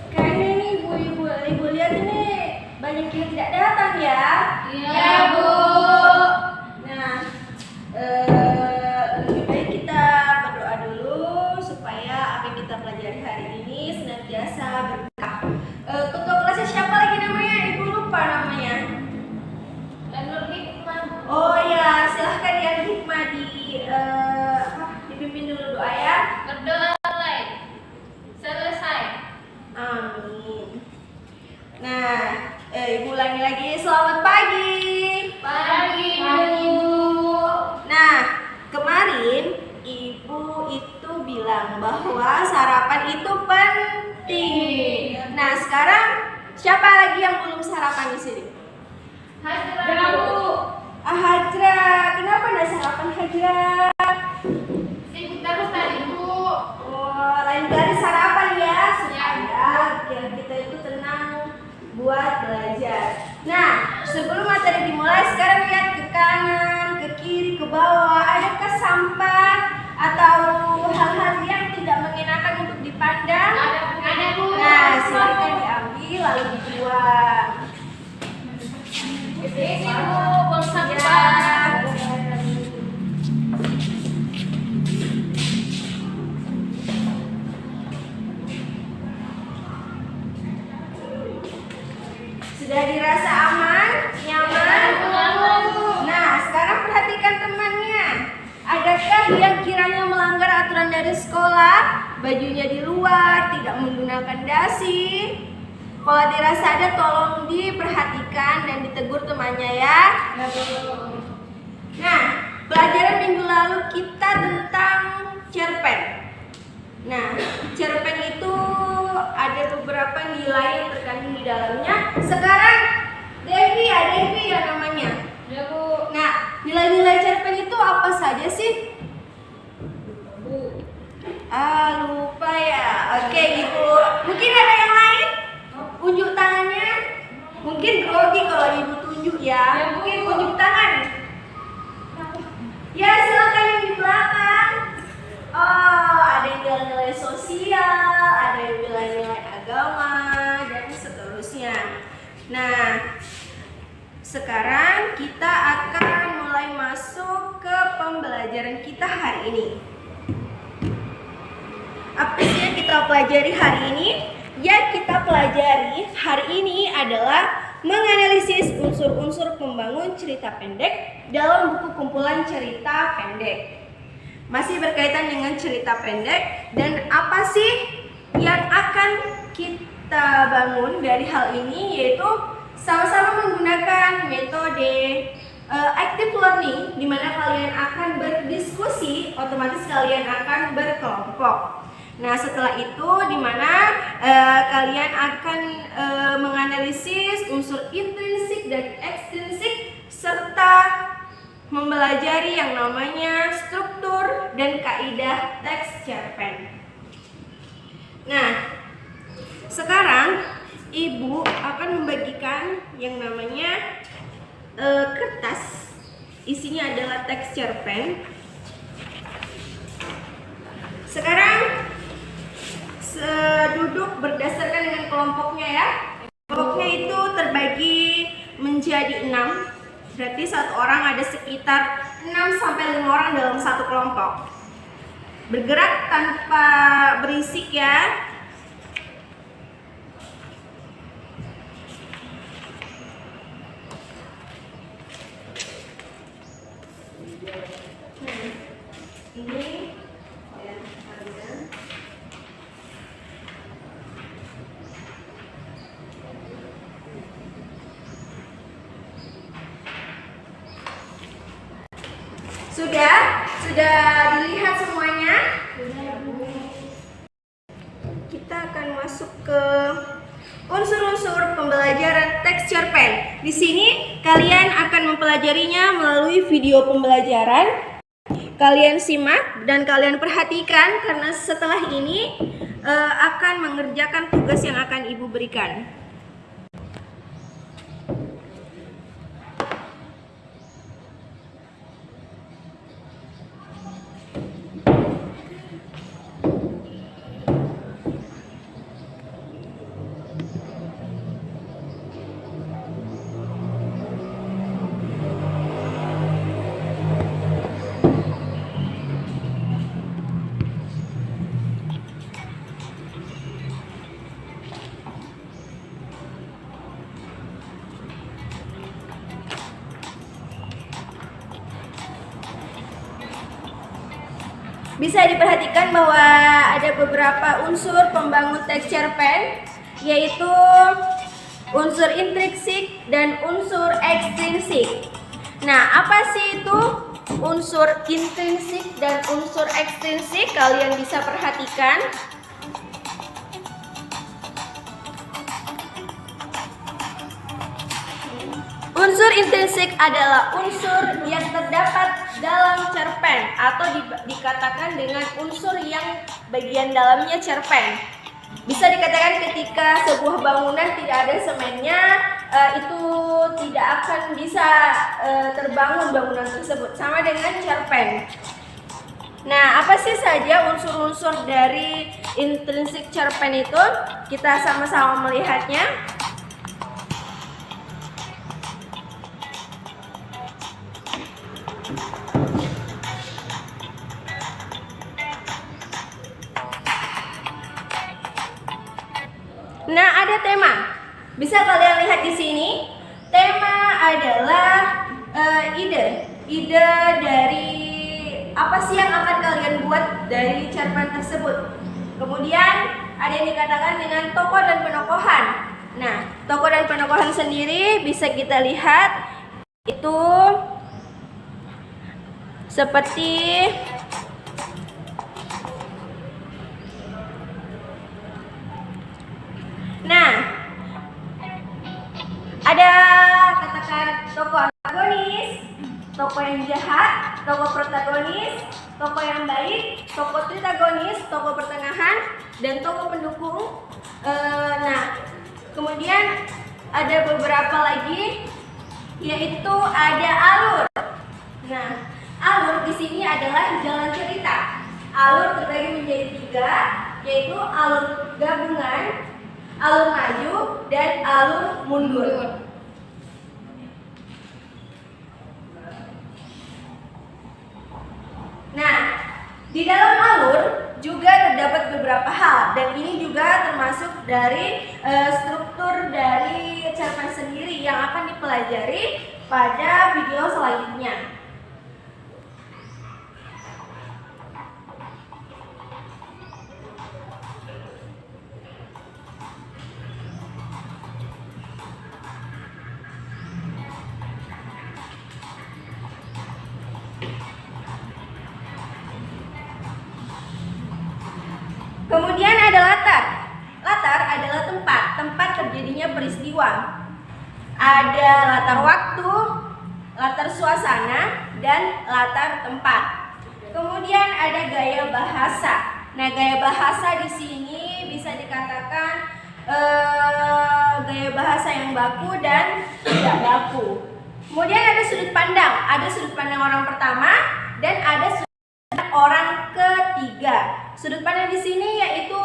Kayaknya nih ibu lihat ini banyak yang tidak datang ya. Iya, Bu. Nah, lebih baik kita berdoa dulu supaya apa yang kita pelajari hari ini senantiasa berkah. Ketua kelasnya siapa lagi namanya? Ibu lupa namanya. Nur Hikmah. Oh ya, silahkan yang hikmah dipimpin dulu doa ya. Berdoa mulai. Selesai. Amin. Nah, ibu ulangi lagi. Selamat pagi. Pagi, Bu. Nah, kemarin ibu itu bilang bahwa sarapan itu penting. Nah, sekarang siapa lagi yang belum sarapan di sini? Hajra, Bu. Hajra, kenapa nggak sarapan Hajra? Sibuk terus tadi, Bu. Oh, lain kali sarapan ya supaya kita itu tenang buat belajar. Nah, sebelum materi dimulai, sekarang lihat ke kanan, ke kiri, ke bawah. Adakah sampah atau hal-hal yang tidak mengenakan untuk dipandang? Ada, Bu. Nah, silakan diambil lalu dibuang. Ini, Bu, buang Ya. sampah. Sudah dirasa aman? Nyaman? Aman. Nah, sekarang perhatikan temannya. Adakah yang kiranya melanggar aturan dari sekolah? Bajunya di luar, tidak menggunakan dasi? Kalau dirasa ada, tolong diperhatikan dan ditegur temannya ya. Nah, pelajaran minggu lalu kita tentang cerpen. Nah, cerpen itu ada beberapa nilai yang terkandung di dalamnya. Sekarang Devi ya namanya. Ya, Bu. Nah, nilai-nilai cerpen itu apa saja sih? Bu. Lupa ya. Oke, Ibu. Mungkin ada yang lain? Unjuk tangannya. Mungkin grogi kalau Ibu tunjuk ya. Ya, Bu. Mungkin unjuk tangan. Ya, silakan yang di belakang. Oh, ada yang nilai-nilai sosial, ada yang nilai-nilai agama, dan seterusnya. Nah, sekarang kita akan mulai masuk ke pembelajaran kita hari ini. Apa sih yang kita pelajari hari ini? Yang kita pelajari hari ini adalah menganalisis unsur-unsur pembangun cerita pendek dalam buku kumpulan cerita pendek. Masih berkaitan dengan cerita pendek, dan apa sih yang akan kita bangun dari hal ini, yaitu sama-sama menggunakan metode active learning, di mana kalian akan berdiskusi, otomatis kalian akan berkelompok. Nah, setelah itu di mana kalian akan menganalisis unsur intrinsik dan ekstrinsik serta mempelajari yang namanya struktur dan kaidah teks cerpen. Nah, sekarang Ibu akan membagikan yang namanya kertas. Isinya adalah teks cerpen. Sekarang duduk berdasarkan dengan kelompoknya ya. Kelompoknya itu terbagi menjadi 6. Berarti satu orang ada sekitar 6-5 orang dalam satu kelompok. Bergerak tanpa berisik ya. Ini ya, kalian. Sudah dilihat semuanya? Kita akan masuk ke unsur-unsur pembelajaran teks cerpen. Di sini kalian akan mempelajarinya melalui video pembelajaran. Kalian simak dan kalian perhatikan, karena setelah ini akan mengerjakan tugas yang akan Ibu berikan. bisa diperhatikan bahwa ada beberapa unsur pembangun teks cerpen, yaitu unsur intrinsik dan unsur ekstrinsik. Nah, apa sih itu unsur intrinsik dan unsur ekstrinsik? Kalian bisa perhatikan. Unsur intrinsik adalah unsur yang terdapat dalam cerpen atau dikatakan dengan unsur yang bagian dalamnya cerpen. Bisa dikatakan ketika sebuah bangunan tidak ada semennya, itu tidak akan bisa terbangun bangunan tersebut, sama dengan cerpen. Nah, apa sih saja unsur-unsur dari intrinsik cerpen itu? Kita sama-sama melihatnya. Nah, ada tema. Bisa kalian lihat di sini. Tema adalah ide dari apa sih yang akan kalian buat dari cerpen tersebut. Kemudian ada yang dikatakan dengan tokoh dan penokohan. Nah, tokoh dan penokohan sendiri bisa kita lihat itu seperti ada katakan tokoh antagonis, tokoh yang jahat, tokoh protagonis, tokoh yang baik, tokoh tritagonis, tokoh pertengahan, dan tokoh pendukung. Nah, kemudian ada beberapa lagi, yaitu ada alur. Nah, alur di sini adalah jalan cerita. Alur terbagi menjadi 3, yaitu alur gabungan, alur maju, dan alur mundur. Nah, di dalam alur juga terdapat beberapa hal, dan ini juga termasuk dari struktur dari cerpen sendiri yang akan dipelajari pada video selanjutnya. Kemudian ada latar. Latar adalah tempat terjadinya peristiwa. Ada latar waktu, latar suasana, dan latar tempat. Kemudian ada gaya bahasa. Nah, gaya bahasa di sini bisa dikatakan gaya bahasa yang baku dan tidak baku. Kemudian ada sudut pandang. Ada sudut pandang orang pertama dan ada sudut pandang orang ketiga. Sudut pandang di sini yaitu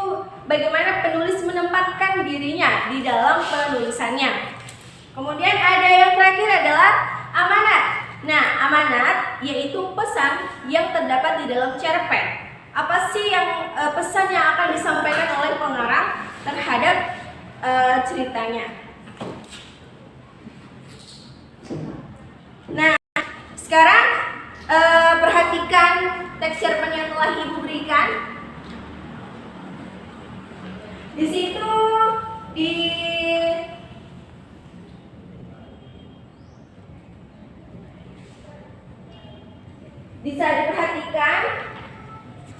bagaimana penulis menempatkan dirinya di dalam penulisannya. Kemudian ada yang terakhir adalah amanat. Nah, amanat yaitu pesan yang terdapat di dalam cerpen. Apa sih yang pesan yang akan disampaikan oleh pengarang terhadap ceritanya? Nah, sekarang perhatikan teks cerpen yang telah Ibu berikan. Di situ bisa diperhatikan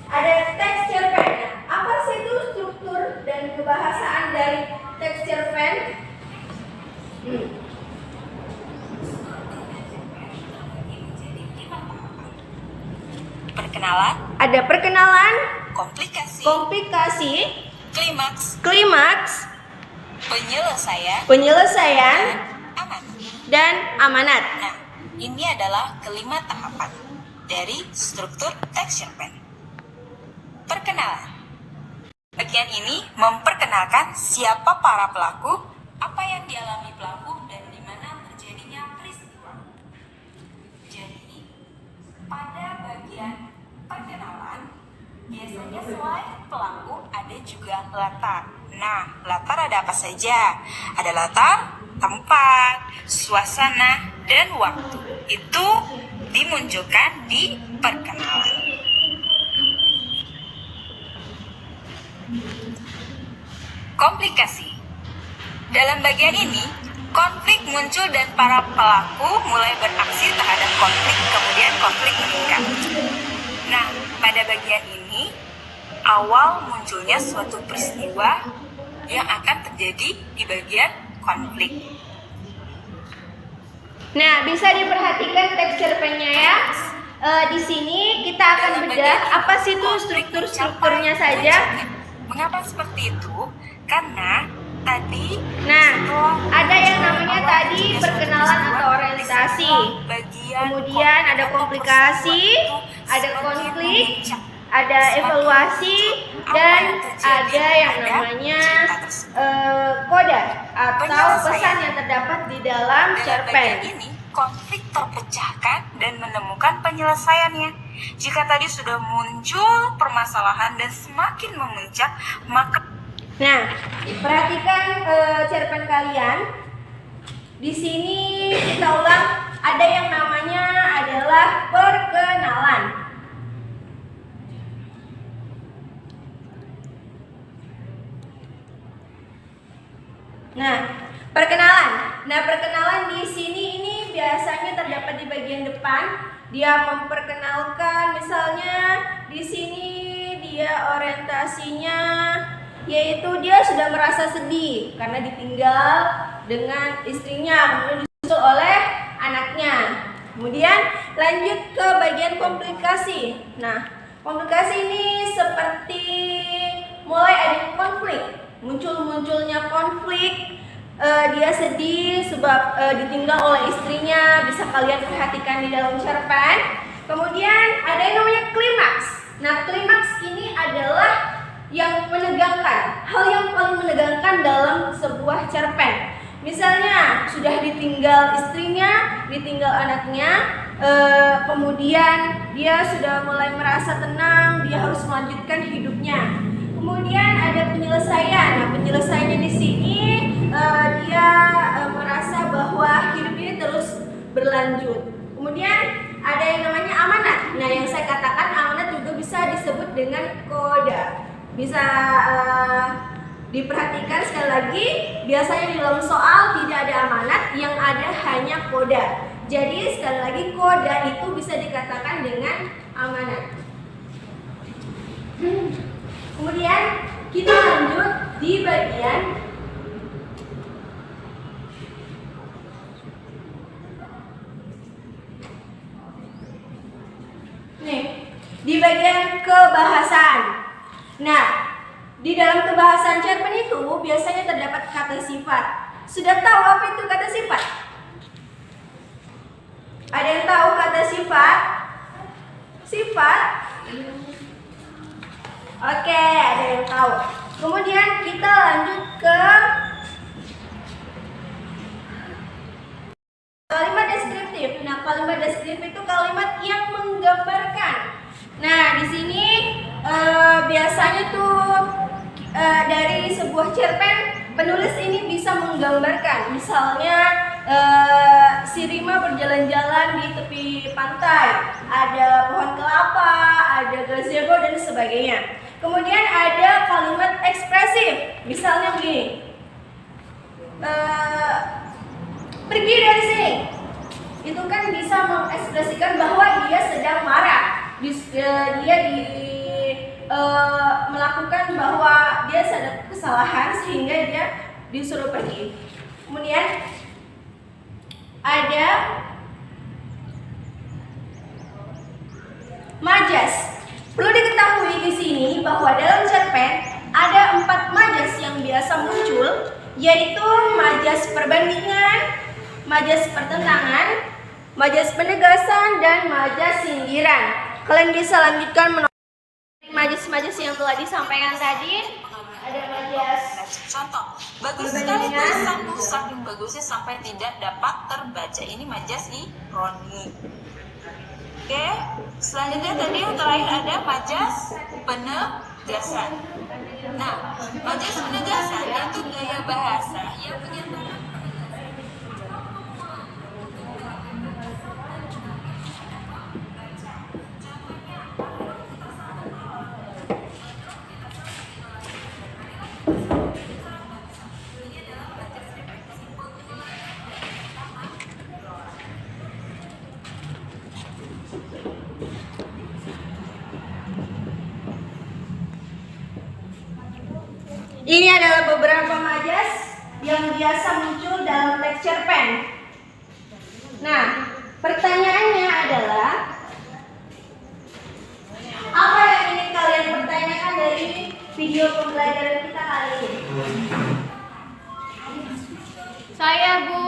ada teks cerpennya. Apa sih itu struktur dan kebahasaan dari teks cerpen? Perkenalan, Ada perkenalan, komplikasi, klimaks, penyelesaian, dan amanat. Nah, ini adalah kelima tahapan dari struktur teks cerpen. Perkenalan. Bagian ini memperkenalkan siapa para pelaku, apa yang dialami pelaku, dan di mana terjadinya peristiwa. Jadi, pada bagian perkenalan, biasanya selain pelaku ada juga latar. Nah, latar ada apa saja? Ada latar, tempat, suasana, dan waktu. Itu dimunculkan di perkenalan. Komplikasi. Dalam bagian ini, konflik muncul dan para pelaku mulai beraksi terhadap konflik, kemudian konflik meningkat. Nah, pada bagian ini, awal munculnya suatu peristiwa yang akan terjadi di bagian konflik. Nah, bisa diperhatikan teks cerpennya ya. Di sini kita akan bedah apa sih itu struktur-strukturnya saja. Mengapa seperti itu? Karena tadi ada yang namanya tadi perkenalan atau orientasi. Kemudian ada komplikasi, ada konflik, ada evaluasi, dan ada yang namanya koda atau pesan yang terdapat di dalam cerpen. ini konflik terpecahkan dan menemukan penyelesaiannya. Jika tadi sudah muncul permasalahan dan semakin memuncak, maka perhatikan cerpen kalian. Di sini kita ulang, ada yang namanya adalah perkenalan. Perkenalan di sini ini biasanya terdapat di bagian depan. Dia memperkenalkan, misalnya di sini dia orientasinya yaitu dia sudah merasa sedih karena ditinggal dengan istrinya, kemudian disusul oleh anaknya. Kemudian lanjut ke bagian komplikasi. Nah, komplikasi ini seperti mulai ada konflik, munculnya konflik. Dia sedih sebab ditinggal oleh istrinya, bisa kalian perhatikan di dalam cerpen. Kemudian ada yang namanya klimaks. Nah, klimaks ini adalah yang menegangkan, hal yang paling menegangkan dalam sebuah cerpen. Misalnya sudah ditinggal istrinya, ditinggal anaknya, kemudian dia sudah mulai merasa tenang, dia harus melanjutkan hidupnya. Kemudian ada penyelesaian. Nah, penyelesaiannya di sini dia merasa bahwa hidup ini terus berlanjut. Kemudian ada yang namanya amanat. Nah, yang saya katakan amanat juga bisa disebut dengan koda. Bisa diperhatikan sekali lagi, biasanya di dalam soal tidak ada amanat, yang ada hanya koda. Jadi sekali lagi koda itu bisa dikatakan dengan amanat. Kemudian kita lanjut di bagian kebahasaan. Nah, di dalam kebahasan cerpen itu biasanya terdapat kata sifat. Sudah tahu apa itu kata sifat? Ada yang tahu kata sifat? Sifat? Oke, ada yang tahu. Kemudian kita lanjut ke kalimat deskriptif. Nah, kalimat deskriptif itu kalimat yang menggambarkan. Nah, di sini biasanya tuh dari sebuah cerpen penulis ini bisa menggambarkan. Misalnya si Rima berjalan-jalan di tepi pantai, ada pohon kelapa, ada gazebo dan sebagainya. Kemudian ada kalimat ekspresif, misalnya begini, pergi dari sini. Itu kan bisa mengekspresikan bahwa dia sedang marah. Dia melakukan bahwa dia sadar kesalahan sehingga dia disuruh pergi. Kemudian ada majas. Perlu diketahui di sini bahwa dalam cerpen ada 4 majas yang biasa muncul, yaitu majas perbandingan, majas pertentangan, majas penegasan, dan majas sindiran. Kalian bisa lanjutkan menonton majas-majas yang telah disampaikan tadi. Ada majas contoh, bagus sekali tulisanmu, saking bagusnya sampai tidak dapat terbaca. Ini majas ironi. Oke, selanjutnya tadi yang terakhir ada majas penegasan. Nah, majas penegasan itu gaya bahasa yang menyatakan Ini adalah beberapa majas yang biasa muncul dalam lecture pen. Nah, pertanyaannya adalah apa yang ingin kalian pertanyakan dari video pembelajaran kita kali ini? Saya, Bu.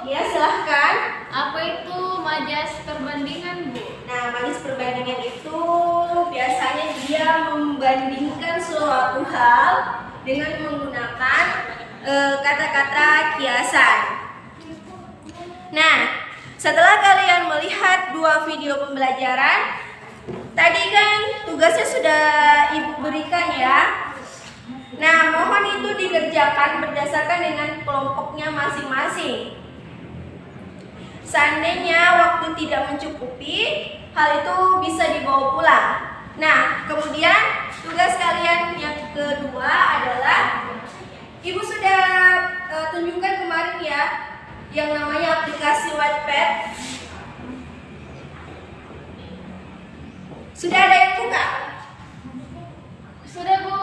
Ya, silahkan. Apa itu majas perbandingan, Bu? Nah, majas perbandingan itu biasanya dia membandingkan suatu hal dengan menggunakan kata-kata kiasan. Nah, setelah kalian melihat dua video pembelajaran, tadi kan tugasnya sudah Ibu berikan ya. Nah, mohon itu dikerjakan berdasarkan dengan kelompoknya masing-masing. Seandainya waktu tidak mencukupi, hal itu bisa dibawa pulang. Nah, kemudian tugas kalian yang kedua adalah Ibu sudah tunjukkan kemarin ya, yang namanya aplikasi Wattpad. Sudah ada yang buka? Sudah, Bu.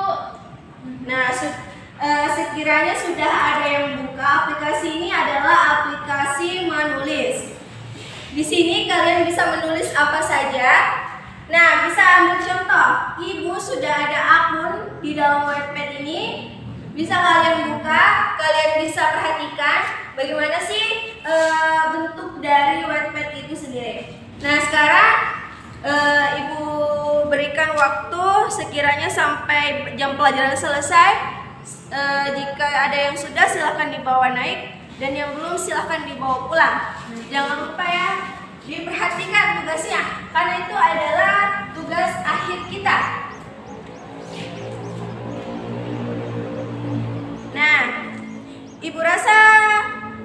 Nah, sekiranya sudah ada yang buka, aplikasi ini adalah aplikasi menulis. Di sini kalian bisa menulis apa saja. Nah, bisa ambil contoh. Ibu sudah ada akun di dalam Wattpad ini. Bisa kalian buka, kalian bisa perhatikan bagaimana sih bentuk dari Wattpad itu sendiri. Nah, sekarang Ibu berikan waktu sekiranya sampai jam pelajaran selesai. Jika ada yang sudah, silahkan dibawa naik, dan yang belum silahkan dibawa pulang. Jangan lupa ya, diperhatikan tugasnya, karena itu adalah tugas akhir kita. Nah, Ibu rasa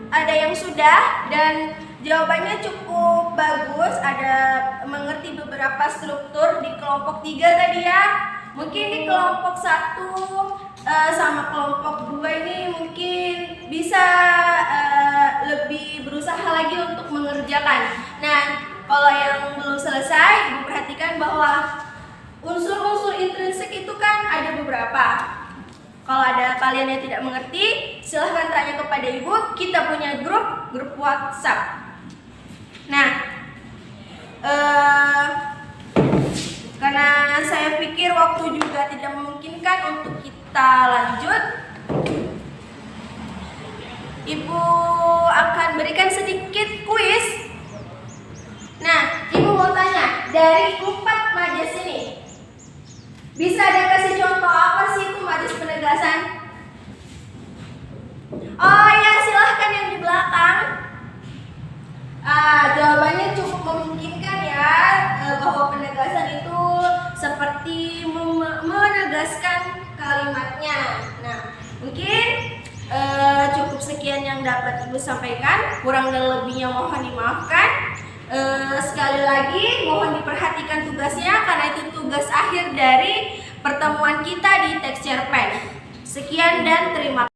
ada yang sudah dan jawabannya cukup bagus. Ada mengerti beberapa struktur di kelompok 3 tadi ya. Mungkin di kelompok 1 sama kelompok 2 ini mungkin bisa lebih berusaha lagi untuk mengerjakan. Nah, kalau yang belum selesai, Ibu perhatikan bahwa unsur-unsur intrinsik itu kan ada beberapa. Kalau ada kalian yang tidak mengerti, silahkan tanya kepada Ibu. Kita punya grup WhatsApp. Nah, karena saya pikir waktu juga tidak memungkinkan untuk kita lanjut, Ibu akan berikan sedikit kuis. Nah, Ibu mau tanya, dari 4 majas ini, bisa ada kasih contoh apa sih itu majas penegasan? Oh ya, silahkan yang di belakang. Jawabannya cukup memungkinkan ya, bahwa penegasan itu seperti menegaskan kalimatnya. Nah, mungkin cukup sekian yang dapat Ibu sampaikan. Kurang dan lebihnya mohon dimaafkan. Sekali lagi mohon diperhatikan tugasnya, karena itu tugas akhir dari pertemuan kita di Texture Pen. Sekian dan terima kasih.